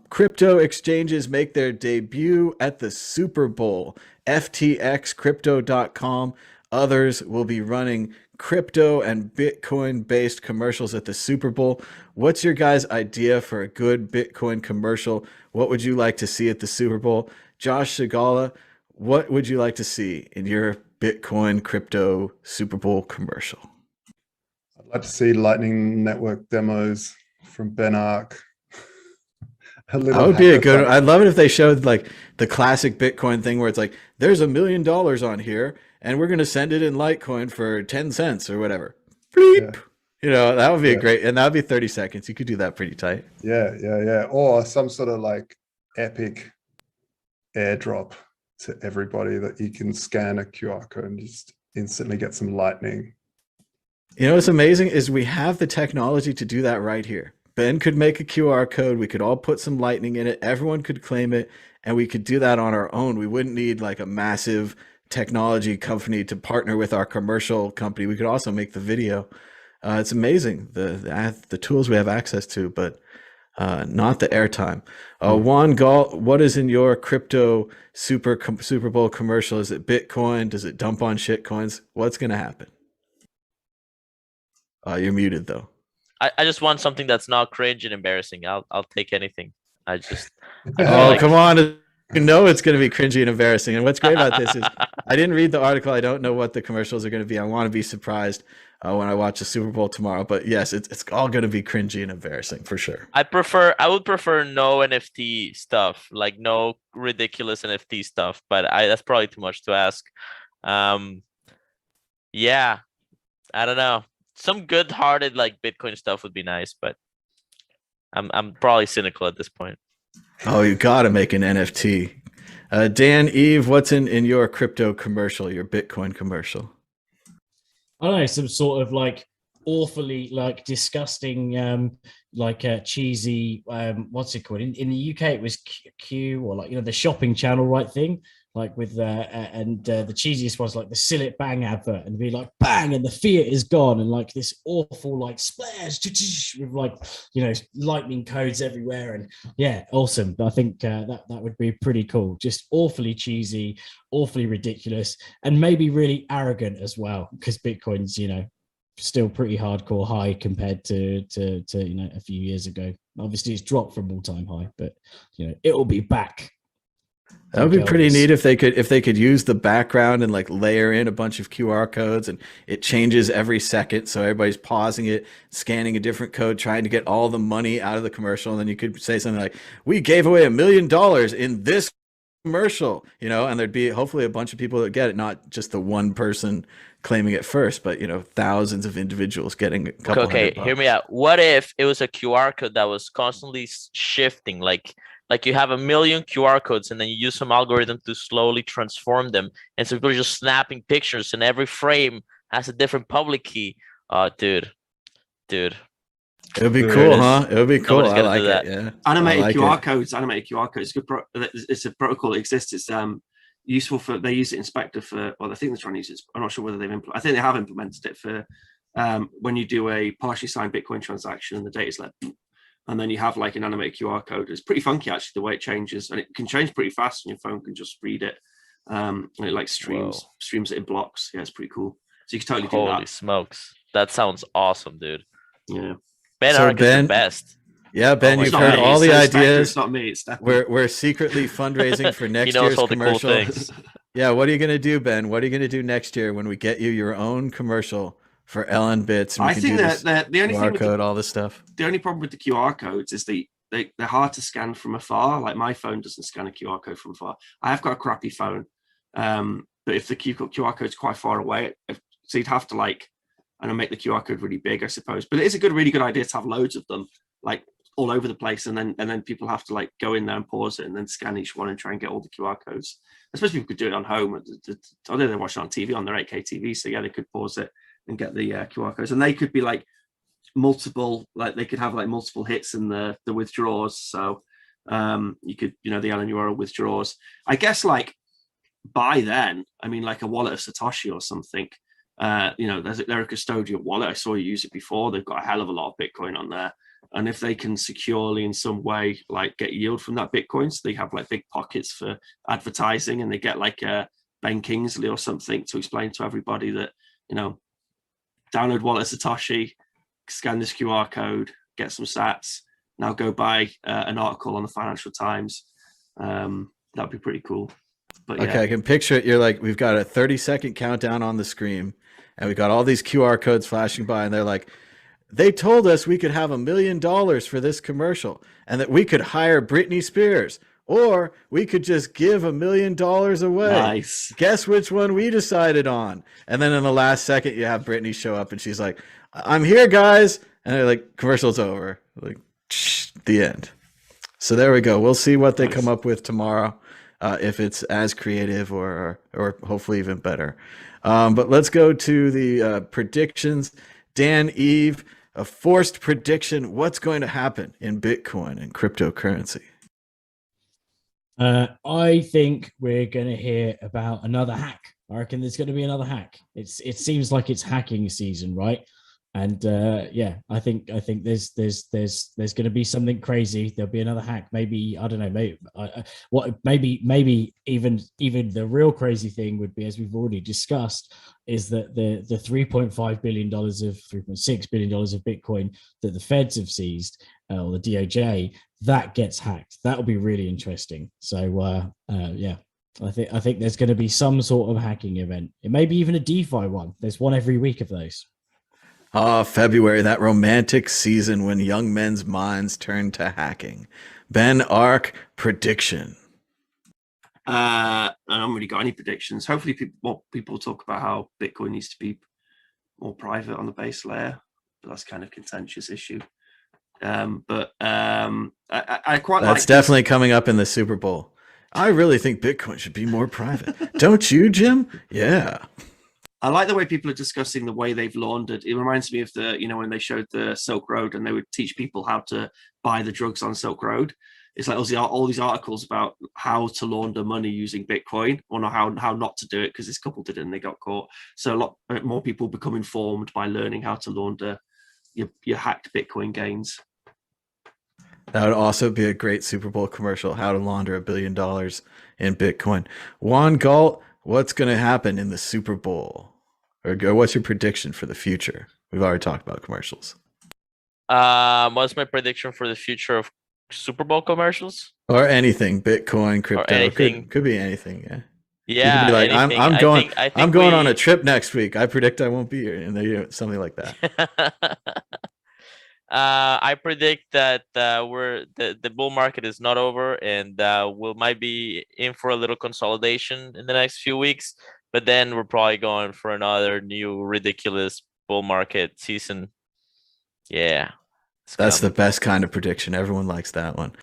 Crypto exchanges make their debut at the Super Bowl. FTXcrypto.com. Others will be running crypto and Bitcoin based commercials at the Super Bowl. What's your guys' idea for a good Bitcoin commercial? What would you like to see at the Super Bowl? Josh Sigala, what would you like to see in your Bitcoin crypto Super Bowl commercial? I'd like to see Lightning Network demos from Ben Ark. That would be a good one. I'd love it if they showed like the classic Bitcoin thing where it's like, there's $1 million on here and we're going to send it in Litecoin for 10 cents or whatever. Bleep. Yeah. You know, that would be a great, and that would be 30 seconds. You could do that pretty tight. Yeah. Or some sort of like epic airdrop to everybody that you can scan a QR code and just instantly get some Lightning. You know, what's amazing is we have the technology to do that right here. Ben could make a QR code. We could all put some Lightning in it. Everyone could claim it, and we could do that on our own. We wouldn't need like a massive technology company to partner with our commercial company. We could also make the video. It's amazing the tools we have access to, but not the airtime. Juan Galt, what is in your crypto Super Bowl commercial? Is it Bitcoin? Does it dump on shit coins? What's going to happen? You're muted though. I just want something that's not cringe and embarrassing. I'll take anything. I come on. You know it's going to be cringy and embarrassing. And what's great about this is I didn't read the article. I don't know what the commercials are going to be. I want to be surprised when I watch the Super Bowl tomorrow. But yes, it's all going to be cringy and embarrassing for sure. I would prefer no NFT stuff, like no ridiculous NFT stuff. But that's probably too much to ask. Yeah, I don't know. Some good-hearted like Bitcoin stuff would be nice, but I'm probably cynical at this point. Oh, you got to make an NFT. Dan, Eve, what's in your crypto commercial, your Bitcoin commercial? I don't know, some sort of like awfully like disgusting, cheesy, what's it called? In the UK, it was Q or like, the shopping channel, right thing. Like with the cheesiest was like the Sill It Bang advert, and be like bang, and the fiat is gone, and like this awful like splash with like lightning codes everywhere, and yeah, awesome. But I think that would be pretty cool. Just awfully cheesy, awfully ridiculous, and maybe really arrogant as well, because Bitcoin's still pretty hardcore high compared to a few years ago. Obviously, it's dropped from all-time high, but it will be back. That would be pretty neat if they could use the background and like layer in a bunch of QR codes, and it changes every second. So everybody's pausing it, scanning a different code, trying to get all the money out of the commercial. And then you could say something like, we gave away $1 million in this commercial, and there'd be hopefully a bunch of people that get it, not just the one person claiming it first, but thousands of individuals getting a couple Okay, hear me out. What if it was a QR code that was constantly shifting, like you have 1 million QR codes, and then you use some algorithm to slowly transform them, and so people are just snapping pictures, and every frame has a different public key. Dude. It would be cool, huh? It would be cool. I like it. Yeah. Animated QR codes. It's a protocol that exists. It's useful for. They use it in Spectre for. Well, I think they're trying to use it. I'm not sure whether I think they have implemented it for when you do a partially signed Bitcoin transaction and the data's like, and then you have like an animated QR code. It's pretty funky actually the way it changes, and it can change pretty fast, and your phone can just read it. And it like streams it in blocks. Yeah, it's pretty cool. So you can totally do that. Holy smokes, that sounds awesome, dude. Yeah. Ben Ark is the best. Yeah, Ben, you've heard all the ideas. It's not me. It's Stefan. We're secretly fundraising for next year's commercial. Yeah, what are you going to do, Ben? What are you going to do next year when we get you your own commercial for LN Bits? And I think that the only QR code, all this stuff. The only problem with the QR codes is they're hard to scan from afar. Like my phone doesn't scan a QR code from afar. I have got a crappy phone, but if the QR code's quite far away, so you'd have to make the QR code really big, I suppose. But it is really good idea to have loads of them, like all over the place, and then people have to like go in there and pause it and then scan each one and try and get all the QR codes. I suppose people could do it on home. I know they're watching on TV on their 8K TV, so yeah, they could pause it and get the QR codes, and they could be like multiple, like they could have like multiple hits in the withdrawals. So you could, the LN URL withdrawals. I guess like by then, I mean like a wallet of Satoshi or something. They're a custodial wallet. I saw you use it before. They've got a hell of a lot of Bitcoin on there. And if they can securely in some way like get yield from that Bitcoin, so they have like big pockets for advertising, and they get like Ben Kingsley or something to explain to everybody that, you know, download Wallet Satoshi, scan this QR code, get some sats, now go buy an article on the Financial Times. That'd be pretty cool. But Okay, I can picture it. You're like, we've got a 30-second countdown on the screen, and we got all these QR codes flashing by, and they're like, they told us we could have $1 million for this commercial, and that we could hire Britney Spears, or we could just give $1 million away. Nice. Guess which one we decided on? And then in the last second, you have Britney show up, and she's like, I'm here, guys. And they're like, commercial's over. Like, the end. So there we go. We'll see what they come up with tomorrow. If it's as creative or hopefully even better. But let's go to the predictions. Dan, Eve, a forced prediction. What's going to happen in Bitcoin and cryptocurrency? I think we're going to hear about another hack. I reckon there's going to be another hack. It seems like it's hacking season, right? And I think there's going to be something crazy. There'll be another hack. Maybe, I don't know. Maybe even the real crazy thing would be, as we've already discussed, is that the $3.5 billion of $3.6 billion of Bitcoin that the feds have seized, or the DOJ, that gets hacked. That'll be really interesting. So I think there's going to be some sort of hacking event. It may be even a DeFi one. There's one every week of those. February, that romantic season when young men's minds turn to hacking. Ben Ark, prediction. I haven't really got any predictions. Hopefully more people talk about how Bitcoin needs to be more private on the base layer, but that's kind of a contentious issue. I quite like That's definitely coming up in the Super Bowl. I really think Bitcoin should be more private. Don't you, Jim? Yeah. I like the way people are discussing the way they've laundered. It reminds me of when they showed the Silk Road and they would teach people how to buy the drugs on Silk Road. It's like all these articles about how to launder money using Bitcoin, or how not to do it, because this couple did it and they got caught. So a lot more people become informed by learning how to launder your hacked Bitcoin gains. That would also be a great Super Bowl commercial, how to launder $1 billion in Bitcoin. Juan Galt, what's going to happen in the Super Bowl? Or what's your prediction for the future? We've already talked about commercials. What's my prediction for the future of Super Bowl commercials? Or anything, Bitcoin, crypto, anything. Could be anything. Yeah. Yeah, You could be like, anything. I'm going. I think I'm going on a trip next week. I predict I won't be here, and something like that. I predict that the bull market is not over, and we might be in for a little consolidation in the next few weeks. But then we're probably going for another new ridiculous bull market season. Yeah, That's the best kind of prediction. Everyone likes that one.